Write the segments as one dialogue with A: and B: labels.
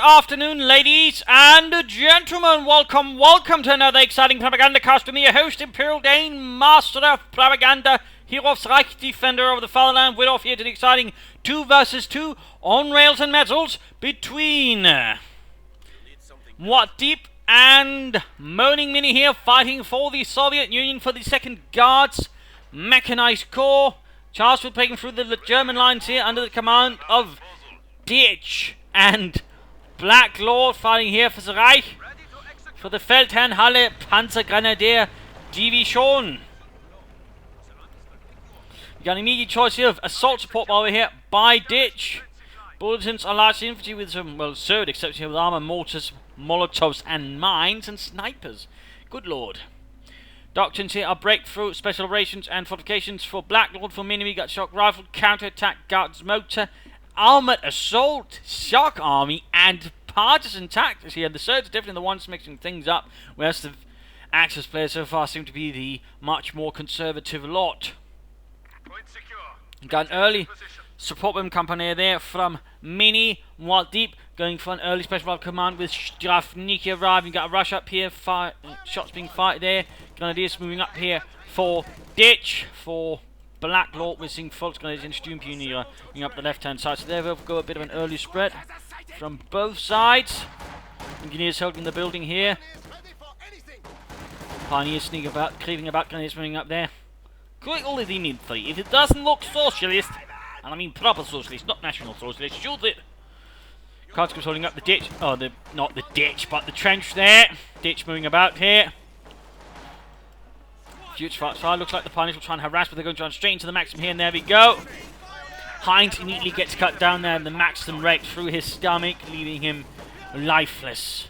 A: afternoon, ladies and gentlemen. Welcome to another exciting Propagandacast with me, your host, Imperial Dane, Master of Propaganda, Hero of Reich, Defender of the Fatherland. We're off here to the exciting 2 versus 2 on rails and metals between Muad'Dib and Moaning Minnie here, fighting for the Soviet Union for the 2nd Guards Mechanized Corps. Charged with breaking through the German lines here under the command of Ditch and Blacklord, fighting here for the Reich, for the Feldherrnhalle Panzergrenadier Division. We got an immediate choice here of assault support over here by Ditch. Bulletins are large infantry with some, well, third except here with armor, mortars, molotovs and mines, and snipers. Good lord. Doctrines here are breakthrough, special operations and fortifications for Blacklord. For Minnie we got shock rifle, counter-attack, guards motor, armored assault, shock army, and partisan tactics here. The thirds are definitely the ones mixing things up, whereas the Axis players so far seem to be the much more conservative lot. Got an early support weapon company there from Minnie. Muad'Dib going for an early special command with Strafniki arriving. Got a rush up here, shots being fired there. Grenadiers moving up here for Ditch. For Blacklord, we're seeing Fultz Grenadiers and Student Pioneer going up the left hand side. So there we'll go a bit of an early spread from both sides. Engineers holding the building here. Pioneers sneaking about, creeping about, Grenadiers moving up there. Quick all the infantry. If it doesn't look socialist, and I mean proper socialist, not national socialist, shoot it. Cardscripts holding up the ditch. Oh, not the ditch, but the trench there. Ditch moving about here. Future fire looks like the Pioneers will try and harass, but they're going to run straight into the Maxim here, and there we go. Heinz immediately gets cut down there, and the Maxim right through his stomach, leaving him lifeless.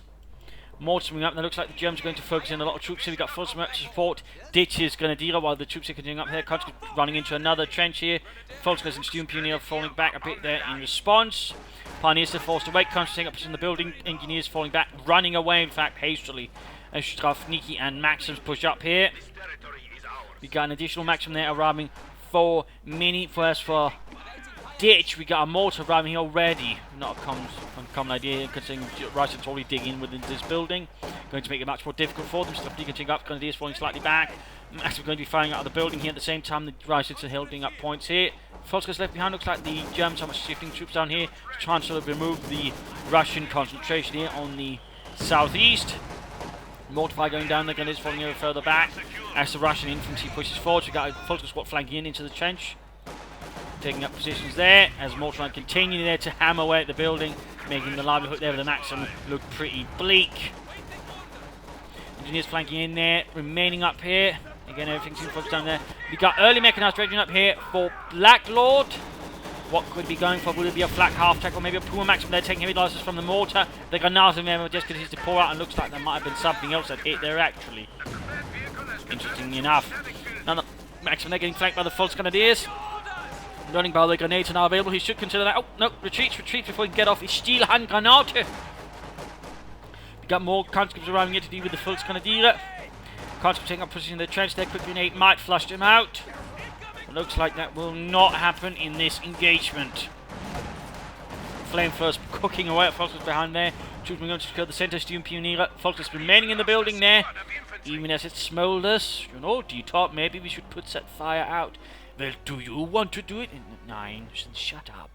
A: Mortars moving up, and it looks like the Germans are going to focus in a lot of troops here. We've got full support. Ditch is Grenadier while the troops are continuing up here. Conscript running into another trench here. Fultz and Student Pioneer falling back a bit there in response. Pioneers are forced away. Conscript taking up position in the building. Engineers falling back, running away, in fact, hastily. As Strafniki and Maxims push up here. We got an additional Maxim there arriving for Minnie. First for Ditch, we got a mortar arriving here already. Not a uncommon idea considering Russians already digging within this building. Going to make it much more difficult for them. Stuff continuing up, Grenadiers falling slightly back. Maxim going to be firing out of the building here at the same time. The Russians are holding up points here. Folks left behind. Looks like the Germans are shifting troops down here to try and sort of remove the Russian concentration here on the southeast. Mortar fire going down, the Grenadiers falling over further back as the Russian infantry pushes forward. We got a Fultz squad flanking in into the trench, taking up positions there as mortar fire continuing there to hammer away at the building, making the livelihood there with the Maxim look pretty bleak. Engineers flanking in there, remaining up here. Again, everything seems focused down there. We got early mechanized regiment up here for Blacklord. What could be going for? Would it be a flak half-tack or maybe a Puma Maxim there taking heavy losses from the mortar? The Granata there just continues to pour out and looks like there might have been something else that hit there actually. Interestingly enough. Now the Maxim there getting flanked by the Fultz Grenadiers. Running by the grenades are now available. He should consider that. Oh, no, retreat before he can get off his Stielhand Granate. We got more conscripts arriving here to deal with the Fultz Grenadier. Conscripts taking up position in the trench there. Quick grenade might flush them out. Looks like that will not happen in this engagement. Flame first cooking away at Fultz behind there. Troops going to secure the center. Student Pioneer. Fultz remaining in the building there. Even as it smolders. You know, D-Top, maybe we should put that fire out. Well, do you want to do it? Nine. Shut up.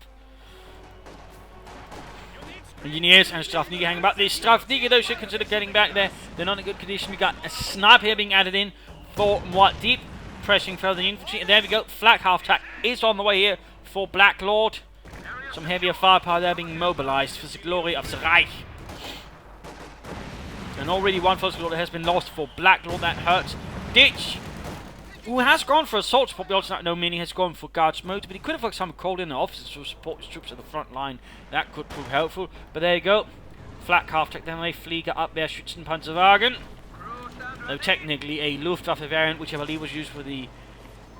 A: Engineers and Strafniki hanging back. The Strafniki, though, should consider getting back there. They're not in good condition. We got a sniper here being added in for Muad'Dib. Pressing further the infantry, and there we go. Flak half-tack is on the way here for Blacklord. Some heavier firepower there being mobilized for the glory of the Reich. And already one first order has been lost for Blacklord. That hurts. Ditch, who has gone for assault support, we also know Minnie has gone for guards motor, but he could have got some called in the officers to support his troops at the front line. That could prove helpful. But there you go. Flak half-tack, then they Flieger up there, Schützenpanzerwagen. Though technically a Luftwaffe variant, which I believe was used for the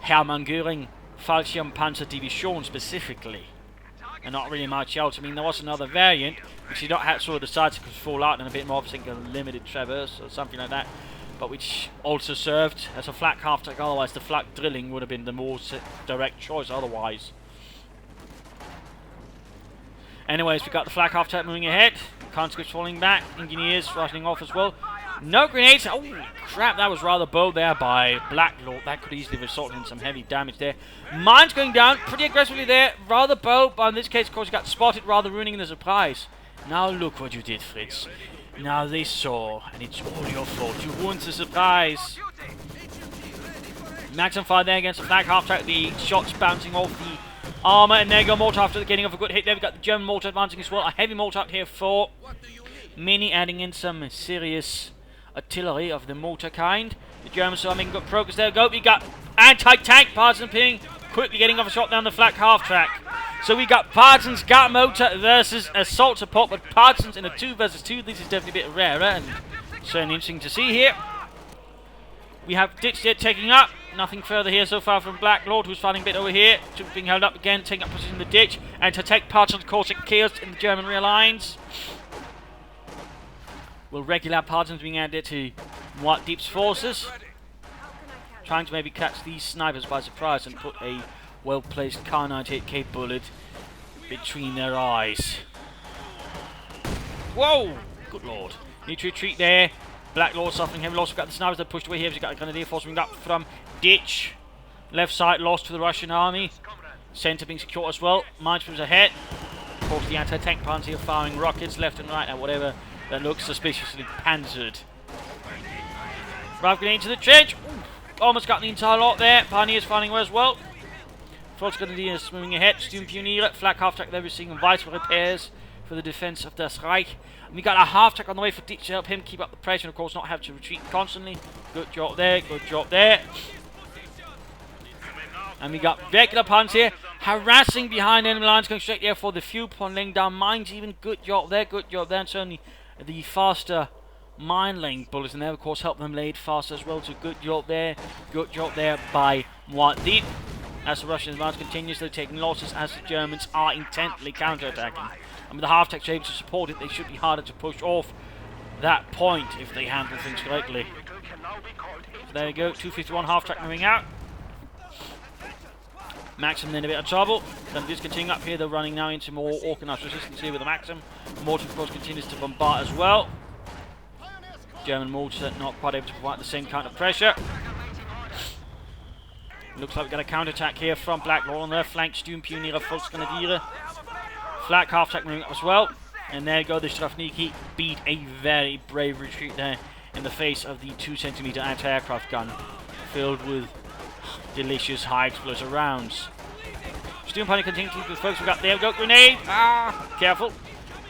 A: Hermann Göring Fallschirmpanzer Division specifically, and not really much else. I mean, there was another variant which did not have sort of decided to fall out and a bit more of a limited traverse or something like that, but which also served as a flak half-tack. Otherwise, the flak drilling would have been the more direct choice. Otherwise, Anyways, we got the flak half track moving ahead. Conscripts falling back. Engineers rushing off as well. No grenades. Oh, crap. That was rather bold there by Blacklord. That could easily have resulted in some heavy damage there. Mines going down pretty aggressively there. Rather bold, but in this case, of course, he got spotted, rather ruining the surprise. Now look what you did, Fritz. Now they saw, and it's all your fault. You ruined the surprise. Maximum fire there against the flag half track. The shots bouncing off the armor, and there you go, mortar after the getting off a good hit there. We've got the German mortar advancing as well. A heavy mortar out here for Minnie, adding in some serious artillery of the mortar kind. The Germans are making good progress. There we go. We got anti-tank partisan ping, quickly getting off a shot down the flak half track. So we got partisans, got motor versus assault support, but partisans in a 2 versus 2. This is definitely a bit rarer and certainly interesting to see here. We have Ditch there taking up. Nothing further here so far from Blacklord, who's fighting a bit over here. Being held up again, taking up position in the ditch. And to take partisans, causing chaos in the German rear lines. Will regular partisans being added to Muad'Dib's forces. Trying to maybe catch these snipers by surprise and put a well-placed Kar 98K bullet between their eyes. Whoa! Good lord. Need to retreat there. Blacklord suffering heavy loss. We've got the snipers that pushed away here. We've got a grenadier force moving up from ditch. Left side lost to the Russian army. Centre being secure as well. Mines moves ahead. Of course, the anti-tank party are firing rockets left and right at whatever that looks suspiciously panzered. Right, grenade into the trench. Ooh, almost got the entire lot there. Pioneers firing away as well. Front grenadiers moving ahead. Sturmpioniere. Flak half track there. We're seeing vital repairs for the defense of Das Reich. And we got a half track on the way for Ditch to help him keep up the pressure and of course not have to retreat constantly. Good job there, good job there. And we got regular puns here, harassing behind enemy lines, going straight there for the fuel point, laying down mines even. Good job there, and certainly the faster mine laying bullets and there of course help them lay it faster as well. So good job there by Muad'Dib. As the Russian advance continues, they're taking losses as the Germans are intently counter-attacking. And with the half-tech able to support it, they should be harder to push off that point if they handle things correctly. So there you go, 251 half-track moving out. Maxim in a bit of trouble. Then just continuing up here, they're running now into more organised resistance here with the Maxim. Mortar of course continues to bombard as well. German mortar not quite able to provide the same kind of pressure. Looks like we've got a counter-attack here from Blacklord on their flank. Sturmpioniere, Volksgrenadiere. Flak half-track moving up as well. And there you go, the Strafniki beat a very brave retreat there in the face of the 2cm anti-aircraft gun filled with delicious high explosive rounds. Sturmpioniere continuing to keep focus. We've got, there we go, grenade! Careful.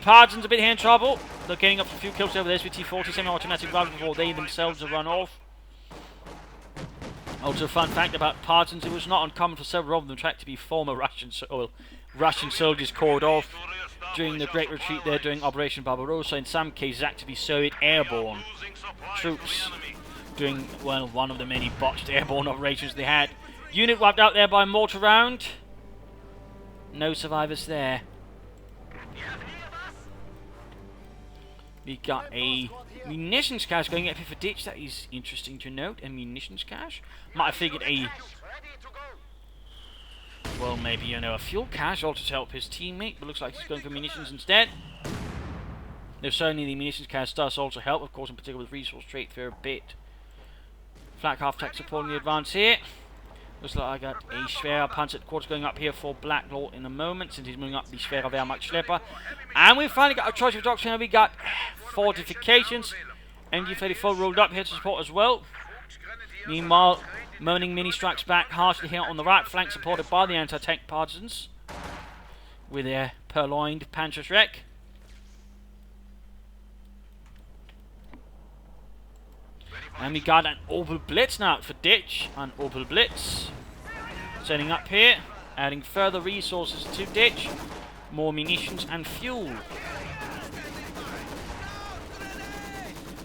A: Partisans a bit here in trouble. They're getting up for a few kills over the SVT-40 semi-automatic rifle before they themselves have run off. Also, a fun fact about partisans, it was not uncommon for several of them to be former Russian soldiers called off during the Great Retreat there during Operation Barbarossa. In some cases, actually Soviet airborne troops doing, well, one of the many botched airborne operations they had. Unit wiped out there by a mortar round. No survivors there. We got a munitions cache going up here for Ditch. That is interesting to note. A munitions cache. Might have figured a, well, maybe, you know, a fuel cache also to help his teammate, but looks like he's going for munitions instead. Though certainly the munitions cache does also help, of course, in particular with resource trade for a bit. Flak half-track supporting the advance here. Looks like I got a Schwerer Panzer quarters going up here for Blacklord in a moment, since he's moving up the Schwerer Wehrmacht Schlepper. And we've finally got a choice of doctrine. We got fortifications. MG-34 rolled up here to support as well. Meanwhile, Moaning Minnie strikes back harshly here on the right flank, supported by the anti-tank partisans with their purloined Panzerschreck. And we got an Opel Blitz now for Ditch. An Opel Blitz. Setting up here. Adding further resources to Ditch. More munitions and fuel.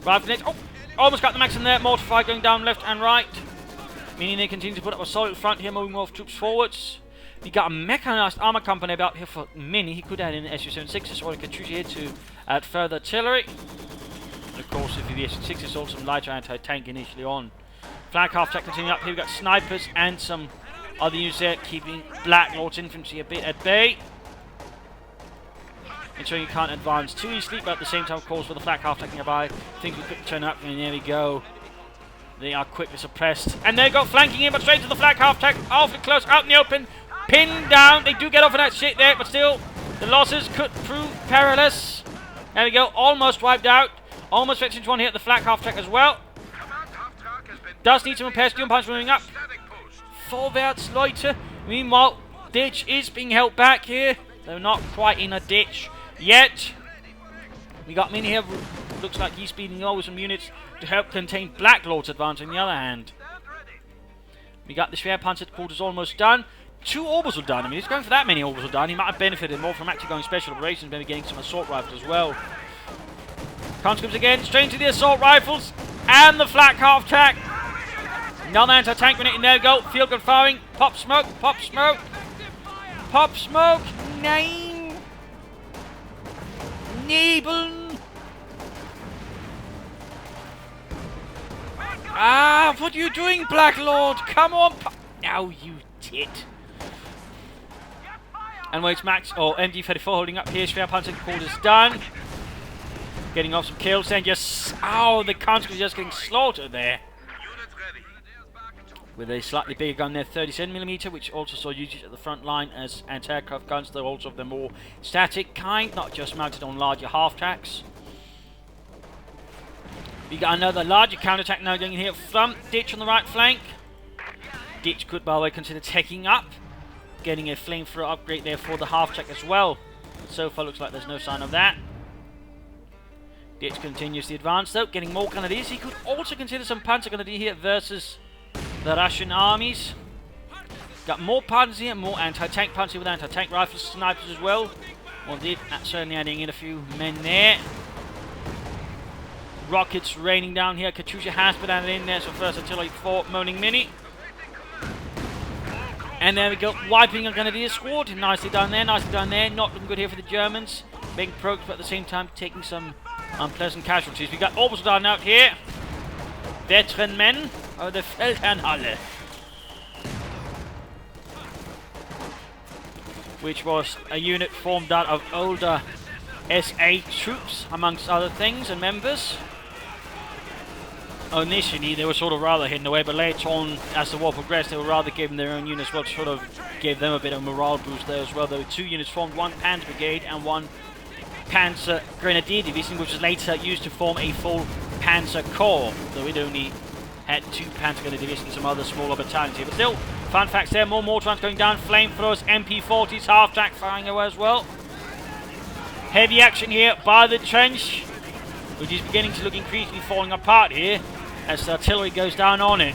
A: Rifle net. Oh! Almost got the Maxim there. Mortar fire going down left and right. Meaning they continue to put up a solid front here, moving more troops forwards. We got a mechanized armor company about here for Minnie. He could add in an SU-76 or a Katyusha here to add further artillery. Of course, if the S6 is also some lighter anti-tank initially on. Flag half-track continuing up here. We've got snipers and some other units there keeping Blacklord's infantry a bit at bay. ensuring you can't advance too easily, but at the same time, of course, with the flak half-tank nearby, things will quickly turn up, and there we go. They are quickly suppressed. And there you go, flanking in, but straight to the flak half-tank, awfully close, out in the open, pinned down. They do get off of that shit there, but still, the losses could prove perilous. There we go, almost wiped out. Almost fetching one here at the flak half-tank as well. Does need some repairs, Doom Punch moving up. Vorwärts, Leute. Meanwhile, ditch is being held back here. They're not quite in a ditch yet. We got Minnie here. Looks like he's speeding over some units to help contain Blacklord's advance on the other hand. We got the Schwerpanzer quarters almost done. 2 orbital done. I mean, he's going for that many orbital done. He might have benefited more from actually going special operations, maybe getting some assault rifles as well. Conscripts again, straight into the assault rifles and the flak half-tank. Another anti-tank grenade, and there we go. Field gun firing. Pop smoke, pop smoke. Pop smoke. Nein. Nebeln. Ah, what are you doing, Blacklord? Come on. Now you tit. And wait, Max, or MD34 holding up here. Schwerpanzer quarters done. Getting off some kills, and just, oh, the conscripts just getting slaughtered there. With a slightly bigger gun there, 37mm, which also saw usage at the front line as anti-aircraft guns, though also of the more static kind, not just mounted on larger half-tracks. We got another larger counter-attack now going in here from Ditch on the right flank. Ditch could, by the way, consider taking up, getting a flamethrower upgrade there for the half-track as well. So far, looks like there's no sign of that. Ditch continues the advance, though, getting more grenadiers. He could also consider some Panzer Grenadier here versus the Russian armies. Got more Panzer here, more anti-tank Panzer with anti-tank rifles, snipers as well. Muad'Dib certainly adding in a few men there. Rockets raining down here. Katyusha has been added in there, so first artillery for Moaning Minnie. And there we go, wiping a Grenadier squad. Nicely done there, nicely done there. Not looking good here for the Germans. Making progress, but at the same time taking some unpleasant casualties. We got orbital done out here. Veteran men of the Feldherrnhalle, which was a unit formed out of older SA troops, amongst other things, and members. Initially, they were sort of rather hidden away, but later on, as the war progressed, they were rather given their own units, well, sort of gave them a bit of morale boost there as well. There were 2 units formed, 1 Panzer Brigade and 1 Panzer Grenadier Division, which was later used to form a full Panzer Corps, though it only had 2 Panzer Grenadier Divisions and some other smaller battalions here. But still, fun facts there, more mortar runs going down, flamethrowers, MP40s, half-track firing away as well. Heavy action here by the trench, which is beginning to look increasingly falling apart here as the artillery goes down on it.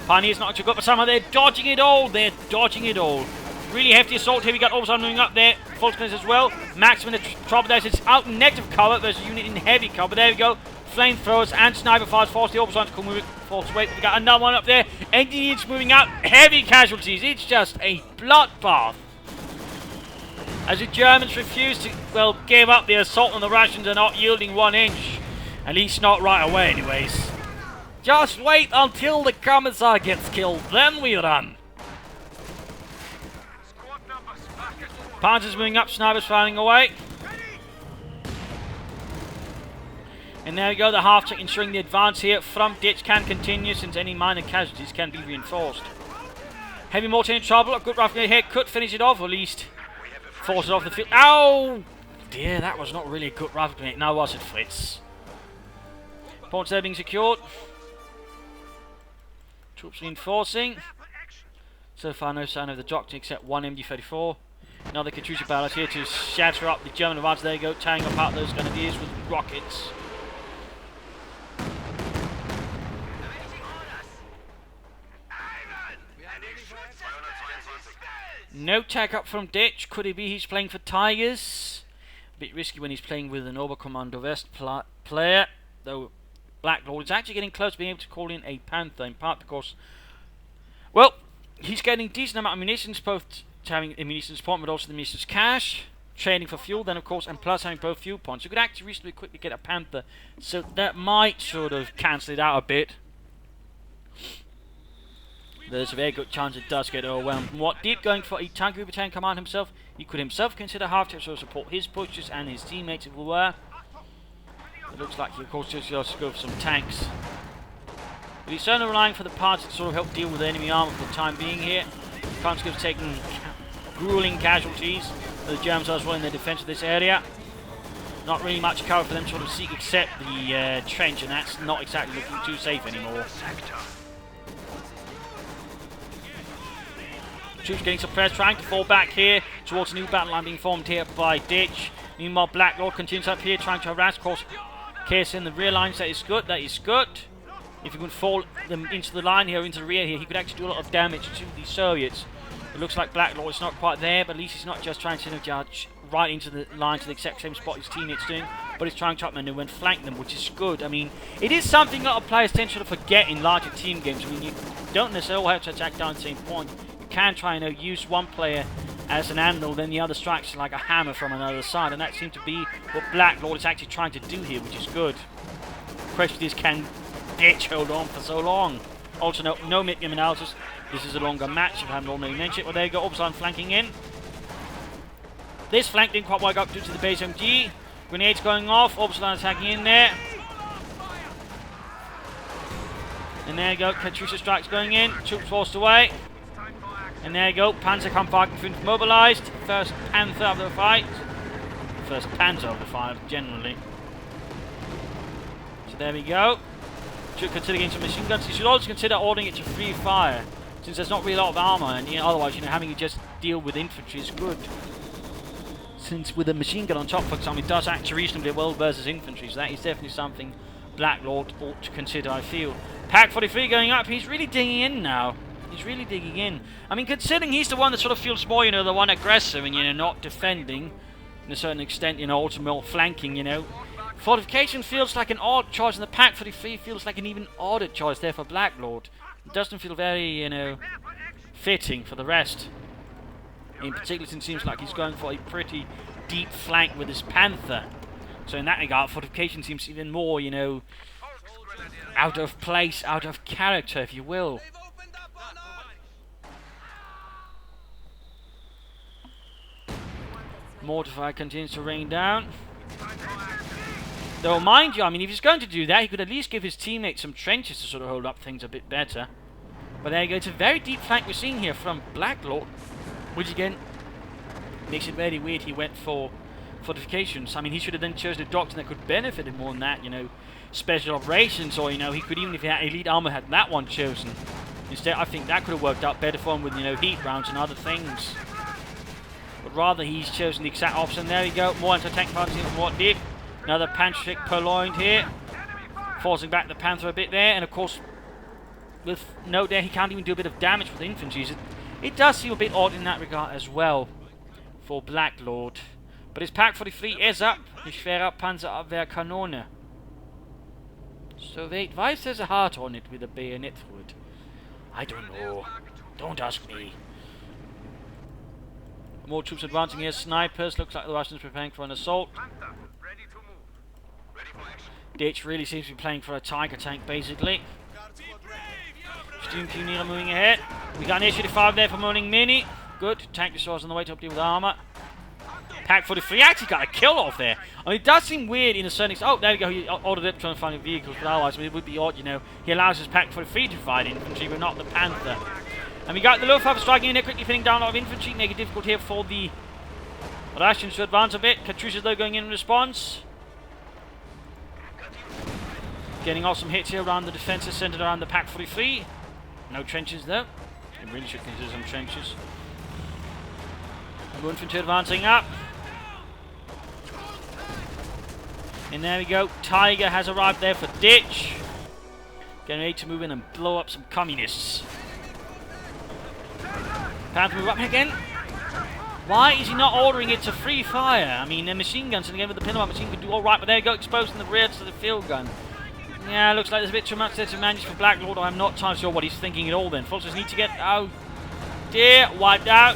A: Pioneers not too good, but somehow they're dodging it all. They're dodging it all. Really hefty assault here. We got also moving up there. Falcons as well. Maximum trouble there. It's out in negative cover. There's a unit in heavy cover. There we go. Flamethrowers and sniper fires force the orbital to move it force away. We got another one up there. Engineers moving out. Heavy casualties. It's just a bloodbath. As the Germans refuse to, well, give up the assault on the Russians are not yielding 1 inch. At least not right away anyways. Just wait until the Commissar gets killed, then we run. Panzers moving up, snipers firing away. And there we go, the half-track ensuring the advance here from Ditch can continue since any minor casualties can be reinforced. Heavy mortar in trouble, a good rifle here could finish it off, or at least force it off the field. Ow! Dear, that was not really a good rifle grenade, now was it, Fritz? Points there being secured. Troops reinforcing. So far no sign of the doctor except 1 MD34. Another Katyusha ballot here to shatter up the German advance. There you go, tearing apart those Grenadiers with rockets. No tag up from Ditch. Could it be he's playing for Tigers? A bit risky when he's playing with an Oberkommando West player, though Blacklord is actually getting close to being able to call in a Panther, in part because, well, he's getting decent amount of munitions, both having a munitions point, but also the munitions cache, trading for fuel, then of course, and plus having both fuel points. You could actually reasonably quickly get a Panther, so that might sort of cancel it out a bit. There's a very good chance it does get overwhelmed. Muad'Dib going for a tank over tank command himself. He could himself consider half to support his pushes and his teammates if it were. It looks like he of course just has to go for some tanks. But he's certainly relying for the parts to sort of help deal with the enemy armor for the time being here. Conscripts taking grueling casualties. The Germans are as well in their defense of this area. Not really much cover for them to sort of seek except the trench, and that's not exactly looking too safe anymore. Troops getting suppressed, trying to fall back here towards a new battle line being formed here by Ditch. Meanwhile, Blacklord continues up here trying to harass, of course, Case in the rear lines. That is good, that is good. If he could fall them into the line here, into the rear here, he could actually do a lot of damage to the Soviets. It looks like Blacklord is not quite there, but at least he's not just trying to judge right into the line to the exact same spot his teammates doing, but he's trying to outmaneuver and flank them, which is good. I mean, it is something that players tend to forget in larger team games. I mean, you don't necessarily have to attack down the same point. You can try and use one player as an anvil, then the other strikes like a hammer from another side, and that seems to be what Blacklord is actually trying to do here, which is good. The question is, can Ditch hold on for so long? Also, no mid-game analysis. This is a longer match, if I haven't already mentioned it. Well, there you go, Upsilon flanking in. This flank didn't quite work out due to the base MG. Grenades going off, Upsilon attacking in there. And there you go, Katyusha strikes going in, troops forced away. And there you go, Panzerkampfwagen mobilized. First Panther of the fight. First Panzer of the fight, generally. So there we go. Should consider getting some machine guns. You should also consider ordering it to free fire, since there's not really a lot of armor, and otherwise, having to just deal with infantry is good. Since with a machine gun on top, for example, it does act reasonably well versus infantry, so that is definitely something Blacklord ought to consider, I feel. Pack 43 going up, he's really digging in now. He's really digging in. I mean, considering he's the one that sort of feels more, the one aggressive and, not defending, to a certain extent, also more flanking, Fortification feels like an odd choice, and the Pack 43 feels like an even odder choice there for Blacklord. It doesn't feel very, fitting for the rest. In particular, since it seems like he's going for a pretty deep flank with his Panther. So in that regard, Fortification seems even more, out of place, out of character, if you will. Mortify continues to rain down. Though, mind you, I mean, if he's going to do that, he could at least give his teammates some trenches to sort of hold up things a bit better. But there you go, it's a very deep flank we're seeing here from Blacklord, which again makes it very weird he went for fortifications. I mean, he should have then chosen a doctrine that could benefit him more than that, special operations, or, he could, even if he had elite armor, had that one chosen. Instead, I think that could have worked out better for him with, heat rounds and other things. But rather, he's chosen the exact opposite. And there we go, more anti-tank parts here from Muad'Dib. Another Panzer purloined here, forcing back the Panther a bit there, and of course, with note there, he can't even do a bit of damage with infantry. It does seem a bit odd in that regard as well for Blacklord. But his Pack 43 is up, his schwere Panzerabwehrkanone. So wait, why is there a heart on it with a bayonet through it? I don't know. Don't ask me. More troops advancing here, snipers. Looks like the Russians are preparing for an assault. Ditch really seems to be playing for a Tiger tank, basically. Steam Pioneer moving ahead. We got an H-85 there for moaning Minnie. Good. Tank destroyers on the way to update with armor. Pack 43 actually got a kill off there. I mean, it does seem weird in a certain extent. Oh, there we go. He ordered it trying to find vehicles, but otherwise it would be odd, He allows his Pack 43 to fight infantry, but not the Panther. And we got the Luftwaffe striking in there, quickly pinning down a lot of infantry, making it difficult here for the Russians to advance a bit. Katyusha, though, going in response. Getting awesome hits here around the defences centred around the Pack 43. No trenches, though. They really should consider some trenches. And infantry advancing up. And there we go. Tiger has arrived there for Ditch. Getting ready to move in and blow up some communists. Panther move up again. Why is he not ordering it to free fire? I mean, the machine guns, and again with the pin-up machine could do alright, but there you go, exposing the rear to the field gun. Yeah, looks like there's a bit too much there to manage for Blacklord. I'm not entirely sure what he's thinking at all then. Forces need to get... Oh, dear. Wiped out.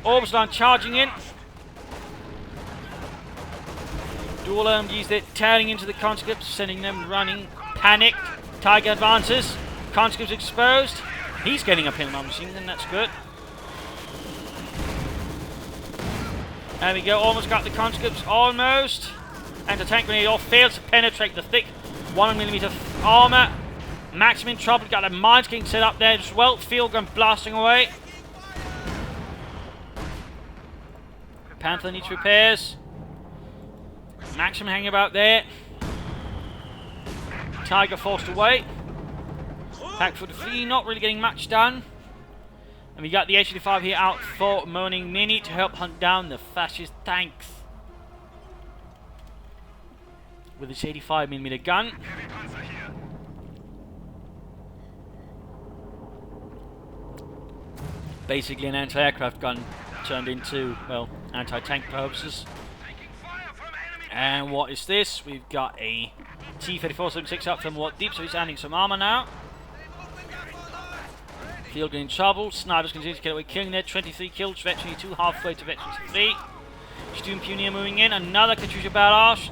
A: Orbsline charging in. Dual LMGs there, tearing into the conscripts, sending them running. Panicked. Tiger advances. Conscripts exposed. He's getting up in the machine gun, that's good. There we go, almost got the conscripts, almost. Anti-tank grenade off, fails to penetrate the thick 1mm armor. Maxim in trouble, got a mines getting set up there as well. Field gun blasting away. Panther needs repairs. Maxim hanging about there. Tiger forced away. Pack for the free, not really getting much done. And we got the H-85 here out for moaning Minnie to help hunt down the fascist tanks. With his 85mm gun. Basically an anti-aircraft gun turned into, well, anti-tank purposes. And what is this? We've got a T-3476 up from Muad'Dib, so he's adding some armor now. Field gun in trouble. Snipers continue to get away, killing there. 23 kills, Veteran 2, halfway to Veteran 3. Student Pioneer moving in. Another Katyusha barrage.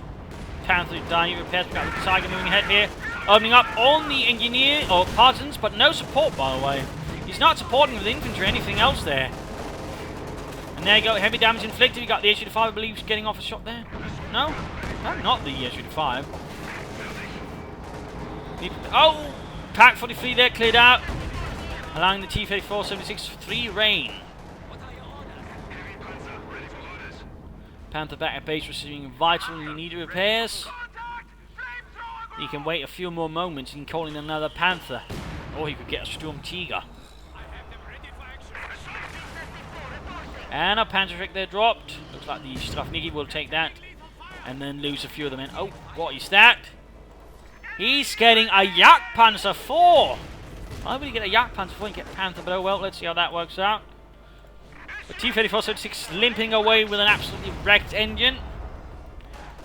A: Panther dying repairs. We've got the Tiger moving ahead here. Opening up on the engineer, or partisans, but no support, by the way. He's not supporting with infantry or anything else there. And there you go, heavy damage inflicted. We got the H-85, I believe, getting off a shot there. No? No, not the H-85. Oh! Pack 43 there, cleared out. Allowing the T-3476 free reign. Panther back at base receiving vitally needed repairs. He can wait a few more moments and call in another Panther. Or he could get a Sturm Tiger. And a Panzerschreck there dropped. Looks like the Strafniki will take that. And then lose a few of the men. Oh, what is that? He's getting a Jagdpanzer 4! Why would he get a Jagdpanzer 4 and get Panther? But oh well, let's see how that works out. The T-3476 limping away with an absolutely wrecked engine.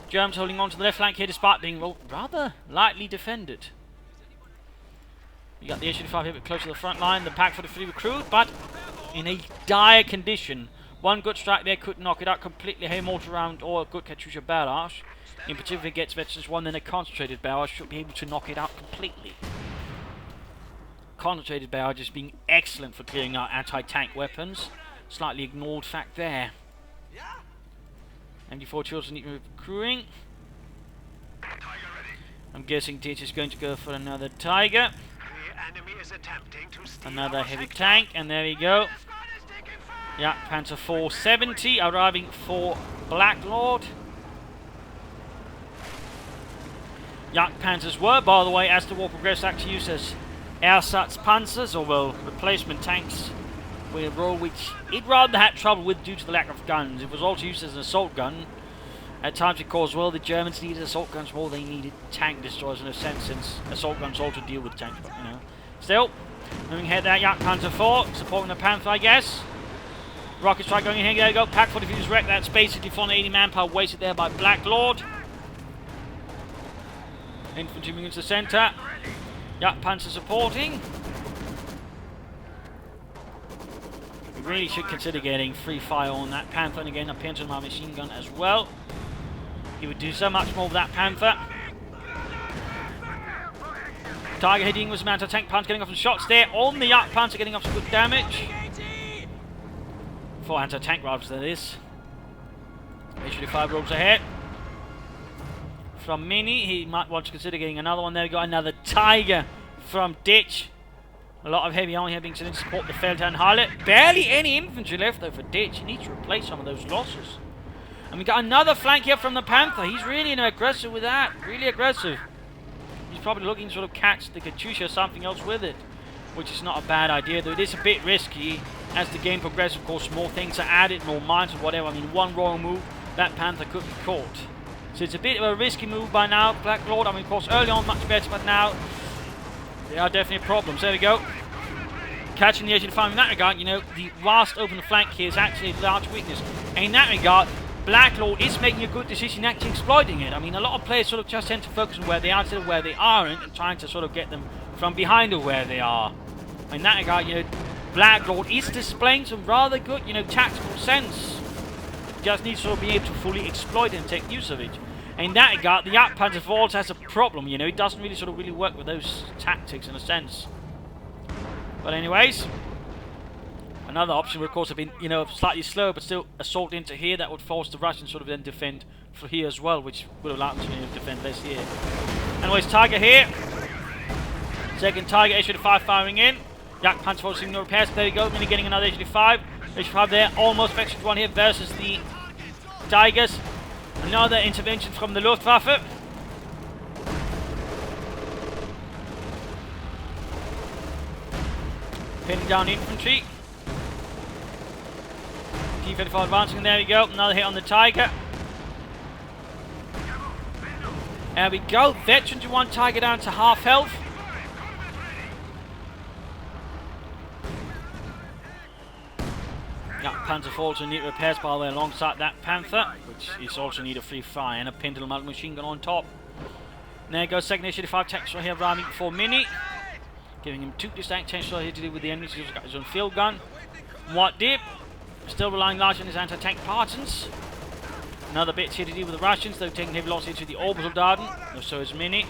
A: Germans holding on to the left flank here despite being, well, rather lightly defended. You got the H-85 here a bit close to the front line. The Pack 43 recruit, but in a dire condition. One good strike there could knock it out completely. Hay mortar round or a good Katyusha barrage. In particular, if it gets Veterans 1, then a concentrated barrage should be able to knock it out completely. Concentrated barrages being excellent for clearing out anti-tank weapons. Slightly ignored fact there. MD4 children need recruiting. I'm guessing DH is going to go for another Tiger. Another heavy tank, and there we go. Yeah, Panther 470 arriving for Blacklord. Jagdpanzers were, by the way, as the war progressed, actually used as Ersatzpanzers, or well, replacement tanks with a role which it rather had trouble with due to the lack of guns. It was also used as an assault gun. At times because, well, the Germans needed assault guns more than they needed tank destroyers in a sense, since assault guns also deal with tanks, but you know. Still, moving ahead there, Jagdpanzer 4, supporting the Panther, I guess. Rocket strike going in here, there you go. Pack 43 is wrecked, that's basically 480 manpower wasted there by Blacklord. Infantry moving to the centre. Jagdpanzer supporting. We really should consider getting free fire on that Panther, and again, a pinch on my machine gun as well. He would do so much more with that Panther. Tiger hitting with some anti-tank Panther, getting off some shots there. On the Jagdpanzer, getting off some good damage. 4 anti-tank rifles, that is. H-85 rolls ahead. From Minnie, he might want to consider getting another one. There we go, another Tiger from Ditch. A lot of heavy army here being sent in to support the Feldherrn Harlot. Barely any infantry left though for Ditch. He needs to replace some of those losses. And we got another flank here from the Panther. He's really aggressive with that. Really aggressive. He's probably looking to sort of catch the Katyusha or something else with it. Which is not a bad idea, though it is a bit risky. As the game progresses, of course, more things are added, more mines or whatever. I mean, one wrong move, that Panther could be caught. So it's a bit of a risky move by now, Blacklord. I mean, of course, early on much better, but now there are definitely problems. There we go. Catching the H-85 in that regard, you know, the vast open flank here is actually a large weakness. And in that regard, Blacklord is making a good decision actually exploiting it. I mean, a lot of players sort of just tend to focus on where they are instead of where they aren't, and trying to sort of get them from behind of where they are. In that regard, you know, Blacklord is displaying some rather good, you know, tactical sense. Just needs to sort of be able to fully exploit it and take use of it. And in that regard, the Jagdpanzer also has a problem, you know, it doesn't really sort of work with those tactics in a sense. But anyways, another option would of course have been, you know, slightly slower, but still assault into here. That would force the Russians sort of then defend for here as well, which would allow them to defend less here. Anyways, Tiger here. Second Tiger, H-85 firing in. Yak Panzer forcing no repairs. There we go. Minnie getting another H-85. H-85 there, almost Veteran 1 here versus the Tigers. Another intervention from the Luftwaffe. Pinning down infantry. T-34 advancing, there we go. Another hit on the Tiger. There we go. Veteran 1 Tiger down to half health. That Panther also need repairs by the way alongside that Panther, which is also need a free fire and a pendulum machine gun on top. And there goes second H-85 Textile here arriving for Minnie. Giving him 2 distinct Textile here to deal with the enemies. He's got his own field gun. Muad'Dib still relying largely on his anti-tank partons. Another bit here to deal with the Russians, though taking heavy losses to the orbital Dardan. So is Minnie.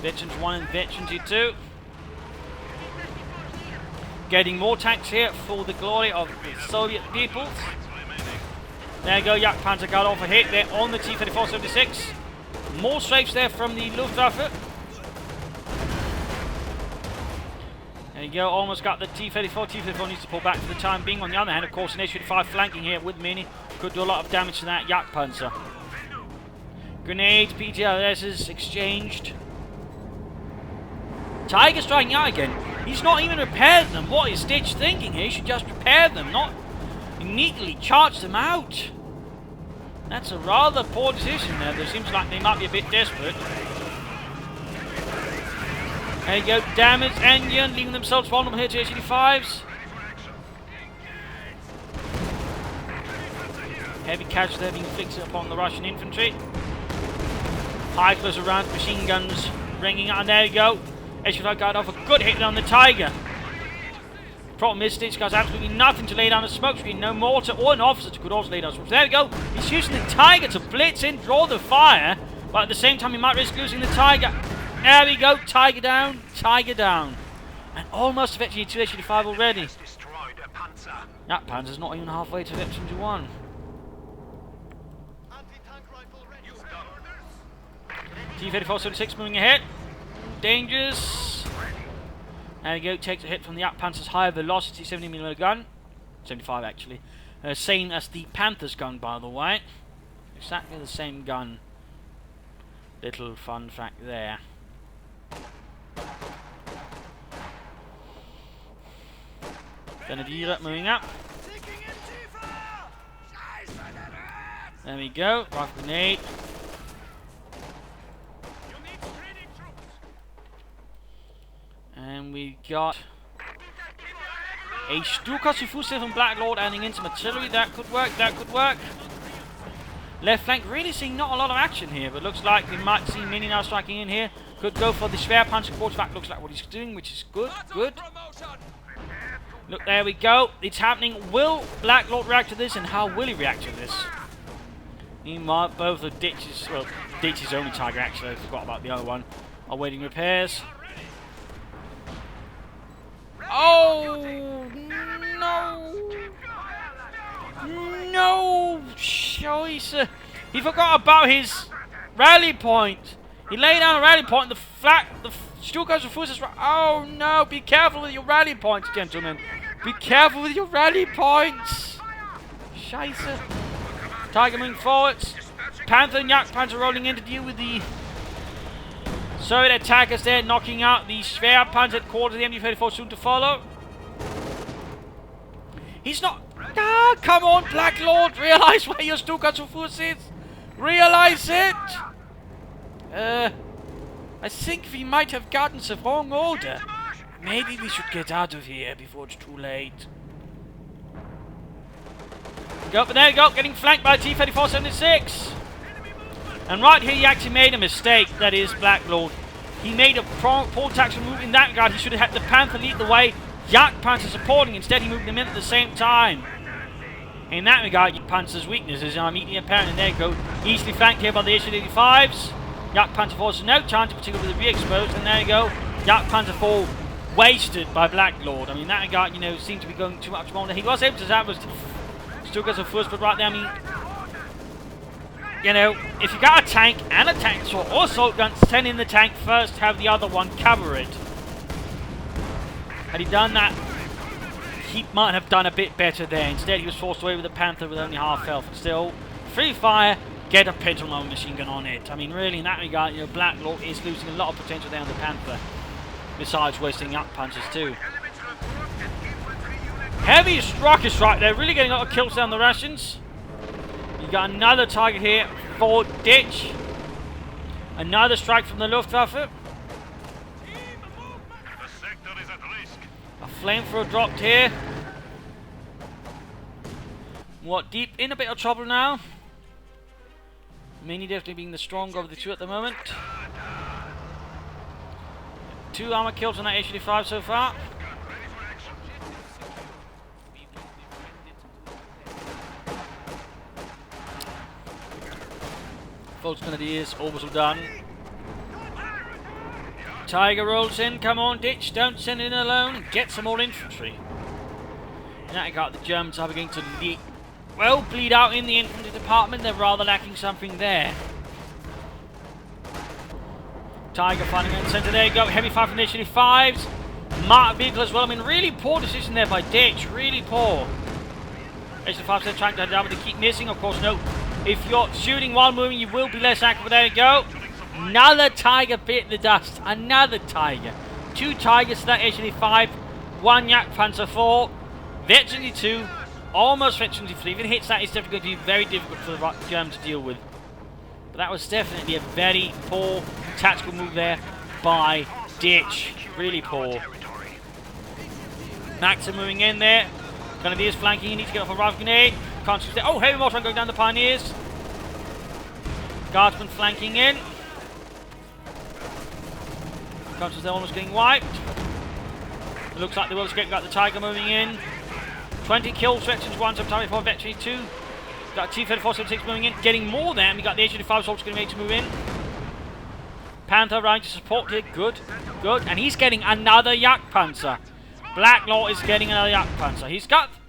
A: Veterans 1 and Veterans 2. Getting more tanks here for the glory of the Soviet peoples. There you go, Yak Panzer got off a hit there on the T-34-76. More strafes there from the Luftwaffe. There you go, almost got the T-34. T-34 needs to pull back for the time being. On the other hand, of course, an H-85 flanking here with Minnie could do a lot of damage to that Yak Panzer. Grenades, PTLSs exchanged. Tiger striking out again. He's not even repaired them. What is Stitch thinking here? He should just repair them, not immediately charge them out. That's a rather poor decision there. It seems like they might be a bit desperate. There you go, damage engine, leaving themselves vulnerable here to H-85s. Heavy casualties there being inflicted upon the Russian infantry. High close around, machine guns ringing out, and there you go. H-85 got off a good hit on the Tiger. Problem is, Stitch has absolutely nothing to lay down a smoke screen, no mortar or an officer could also lay down smoke. There we go. He's using the Tiger to blitz in, draw the fire, but at the same time he might risk losing the Tiger. There we go, Tiger down, and almost to Veteran 2 H-85 already. That Panzer's not even halfway to Veteran 1. T-34-76 moving ahead. Dangers. There we go, takes a hit from the Yak Panzer's higher velocity 70mm gun. 75 actually. Same as the Panther's gun, by the way. Exactly the same gun. Little fun fact there. Grenadier moving up. There we go, rifle grenade. And we got a Stuka-Fusil from Blacklord adding in some artillery. That could work, that could work. Left flank really seeing not a lot of action here, but looks like we might see Minnie now striking in here. Could go for the Schwerpanzer quarterback, looks like what he's doing, which is good, good. Look, there we go. It's happening. Will Blacklord react to this, and how will he react to this? Meanwhile, both of Ditch's, well, Ditch's only Tiger actually, I forgot about the other one, are waiting repairs. Oh, no. No, choice. He forgot about his rally point. He laid down a rally point. The Stuka-Fusil. Oh no! Be careful with your rally points, gentlemen. Be careful with your rally points. Scheiße. Tiger moving forwards. Panther and Yak Panzer rolling in to deal with the Soviet attackers there, knocking out the Schwerpanzer at quarter. The MD-34 soon to follow. He's not. Ah, come on, Blacklord! Realize where your Stuka-Fusil is! Realize it! I think we might have gotten the wrong order. Maybe we should get out of here before it's too late. Go, but there you go, getting flanked by T-34-76. And right here he actually made a mistake, that is Blacklord. He made a poor tactical move in that regard. He should have had the Panther lead the way, Yak Panzer supporting. Instead he moved them in at the same time. In that regard, Yak Panzer's weaknesses are immediately apparent, and there you go. Easily flanked here by the H-85s. Yak Panzer 4 has no chance, particularly with the re-exposed, and there you go. Yak Panzer 4 wasted by Blacklord. I mean, that guy, you know, seemed to be going too much more. He was able to salvage, still gets a first, but right there, I mean, you know, if you got a tank and a tank sword or assault gun, send in the tank first, have the other one cover it. Had he done that, he might have done a bit better there. Instead, he was forced away with the Panther with only half health. But still, free fire, get a pendulum machine gun on it. I mean, really, in that regard, you know, Blacklord is losing a lot of potential there on the Panther. Besides wasting up punches too. Heavy rocket strike there, really getting a lot of kills down the Russians. You got another target here for Ditch. Another strike from the Luftwaffe. A flamethrower dropped here. Muad'Dib in a bit of trouble now. Minnie definitely being the stronger of the two at the moment. 2 armor kills on that H-85 so far. False Grenadiers, almost all done. Tiger rolls in, come on Ditch, don't send it in alone, get some more infantry. In that regard, the Germans are beginning to bleed out in the infantry department. They're rather lacking something there. Tiger finding in the centre, there you go, heavy fire from the H-85s. Mark vehicle as well, I mean really poor decision there by Ditch, really poor. H-85s they're trying to head down, but they keep missing, of course no. If you're shooting while moving, you will be less accurate, but there you go. Another Tiger bit the dust, another Tiger. 2 Tigers to that H-85, 1 Yak Panzer 4, Vet 2, almost Vet 3. If it hits that, it's definitely going to be very difficult for the Germans to deal with. But that was definitely a very poor tactical move there by Ditch. Really poor. Max are moving in there. Grenadiers flanking. You need to get off a rifle grenade. Can't shoot there. Oh, heavy mortar going down the Pioneers. Guardsmen flanking in. Countries they're almost getting wiped. It looks like they will escape. Got the Tiger moving in. 20 kills. Veterans 1, sometime before Veterans 2. Got T-3476 moving in. Getting more there. We got the H-85 also going to move in. Panther running to support here. Good. Good. And he's getting another Yak Panzer. Blacklord is getting another Yak Panzer.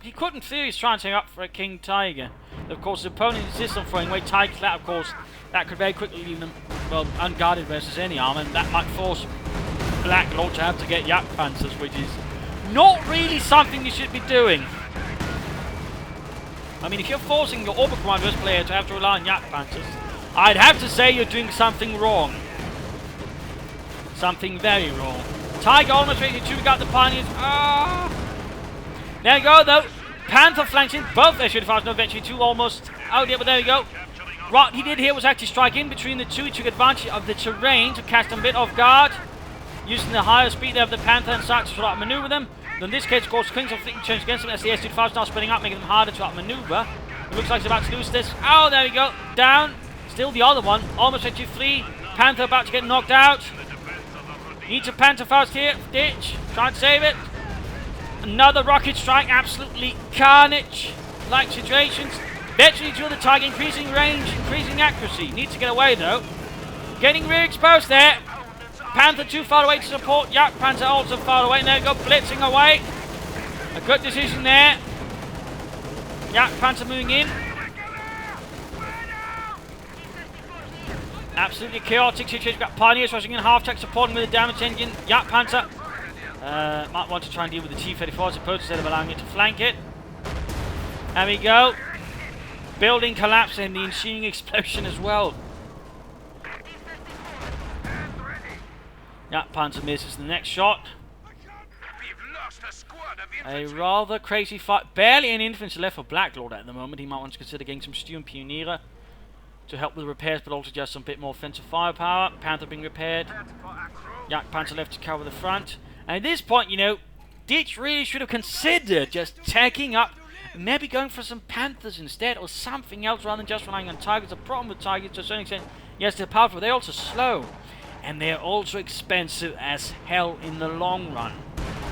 A: He couldn't feel he's trying to take up for a King Tiger. Of course, the opponent insists on throwing away Tigers. That, of course, that could very quickly leave them, well, unguarded versus any armor, and that might force Blacklord to have to get Yak Panzers, which is not really something you should be doing. I mean, if you're forcing your Oberkommanders player to have to rely on Yak Panzers, I'd have to say you're doing something wrong. Something very wrong. Tiger almost ready to got the Pioneers. There you go, though. Panther flanks in. Both H-85s, no Vet 2 almost out here, but there you go. What he did here was actually strike in between the two. He took advantage of the terrain to cast them a bit off guard, using the higher speed there of the Panther and start to sort of maneuver them. But in this case, of course, Kings of Fleet change against them as the S-25s now splitting up, making them harder to outmaneuver. It looks like he's about to lose this. Oh, there we go. Down. Still the other one. Almost ready to flee. Panther about to get knocked out. Needs a Panther fast here. Ditch. Trying to save it. Another rocket strike. Absolutely carnage-like situations. Eventually to the Tiger, increasing range, increasing accuracy. Needs to get away though. Getting rear exposed there. Panther too far away to support. Yak Panzer also far away. And there we go, blitzing away. A good decision there. Yak Panzer moving in. Absolutely chaotic situation. We've got Pioneers rushing in, half-track supporting with the damage engine. Yak Panzer might want to try and deal with the T-34 as opposed instead of allowing it to flank it. There we go. Building collapse and the ensuing explosion as well. Yak Panzer misses the next shot. A rather crazy fight. Barely any infantry left for Blacklord at the moment. He might want to consider getting some Stu and Pioneer to help with repairs, but also just some bit more offensive firepower. Panther being repaired. Yak Panzer left to cover the front. And at this point, you know, Ditch really should have considered just taking up, maybe going for some Panthers instead, or something else rather than just relying on Tigers. The problem with Tigers, to a certain extent, yes, they're powerful, but they're also slow. And they're also expensive as hell in the long run.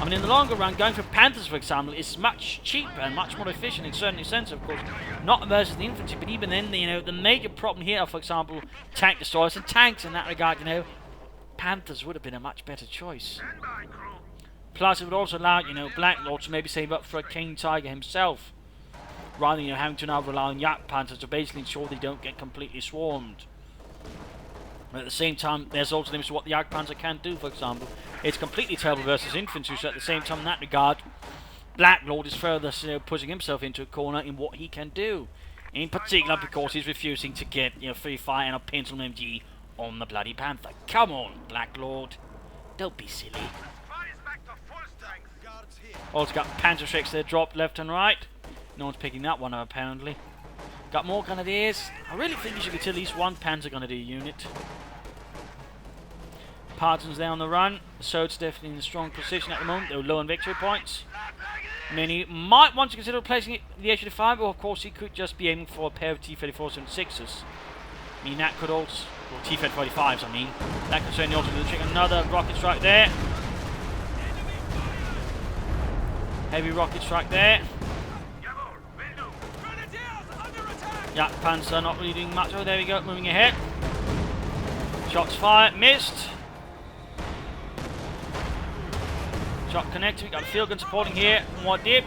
A: I mean, in the longer run, going for Panthers, for example, is much cheaper and much more efficient in certain sense, of course. Not versus the infantry, but even then, you know, the major problem here are, for example, tank destroyers and tanks in that regard, you know. Panthers would have been a much better choice. Plus, it would also allow, you know, Blacklord to maybe save up for a King Tiger himself, rather than, you know, having to now rely on Yak Panthers to basically ensure they don't get completely swarmed. But at the same time, there's also limits to what the Yak Panzer can do, for example. It's completely terrible versus infantry, so at the same time, in that regard, Blacklord is further, you know, pushing himself into a corner in what he can do. In particular, because he's refusing to get, you know, free fire and a pencil MG on the bloody Panther. Come on, Blacklord. Don't be silly. Also got Panzer Shreks there dropped left and right. No one's picking that one up, apparently. Got more Grenadiers. I really think you should get at least one Panzer Grenadier unit. Partisans there on the run. So it's definitely in a strong position at the moment. They're low on victory points. Minnie might want to consider replacing the H-35, or of course he could just be aiming for a pair of T-34-76s. I mean, that could also... Well, T-35s, I mean. That could certainly also do the trick. Another rocket strike there. Heavy rocket strike there. Yeah, Panzer not really doing much. Oh, there we go, moving ahead. Shots fired, missed. Shot connected, we got a field gun supporting here. Muad'Dib.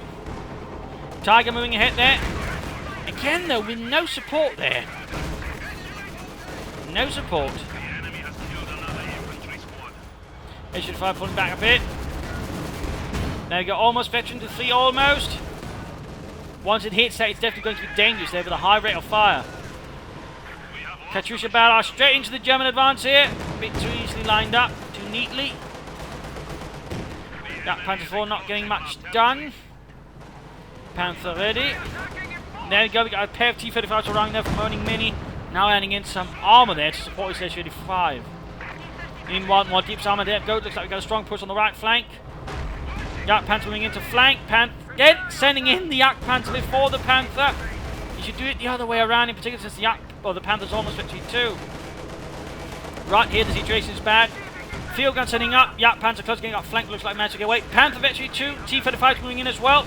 A: Tiger moving ahead there. Again though, with no support there. No support. H-35 pulling back a bit. There we go, almost veteran to 3, almost. Once it hits that, it's definitely going to be dangerous there with a high rate of fire. Katyusha barrage straight into the German advance here. A bit too easily lined up, too neatly. That Panther 4 not getting much done. Panther ready. There we go, we got a pair of T-35s around there from owning Minnie. Now adding in some armour there to support his H-35. Meanwhile, more deep armour there. Go, looks like we got a strong push on the right flank. Yak Panther moving into flank. Again, sending in the Yak Panther before the Panther. You should do it the other way around, in particular since the Panther's almost victory too. Right here, the situation is bad. Field gun sending up. Yak Panther close, getting up flank. Looks like managed to get away. Panther victory 2. T-35 moving in as well.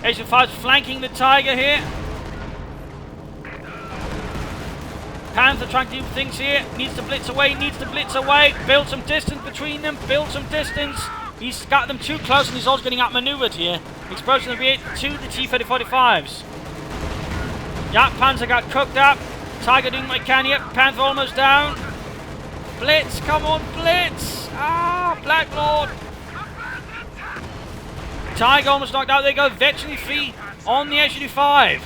A: H-35 flanking the Tiger here. Panther trying to do things here. Needs to blitz away. Needs to blitz away. Build some distance between them. Build some distance. He's got them too close and he's also getting outmaneuvered here. Explosion of the to the T-35s. Yak Panzer got cooked up. Tiger doing what he can here. Panther almost down. Blitz, come on, Blitz! Ah, Blacklord! Tiger almost knocked out. There you go, veteran free on the H-35.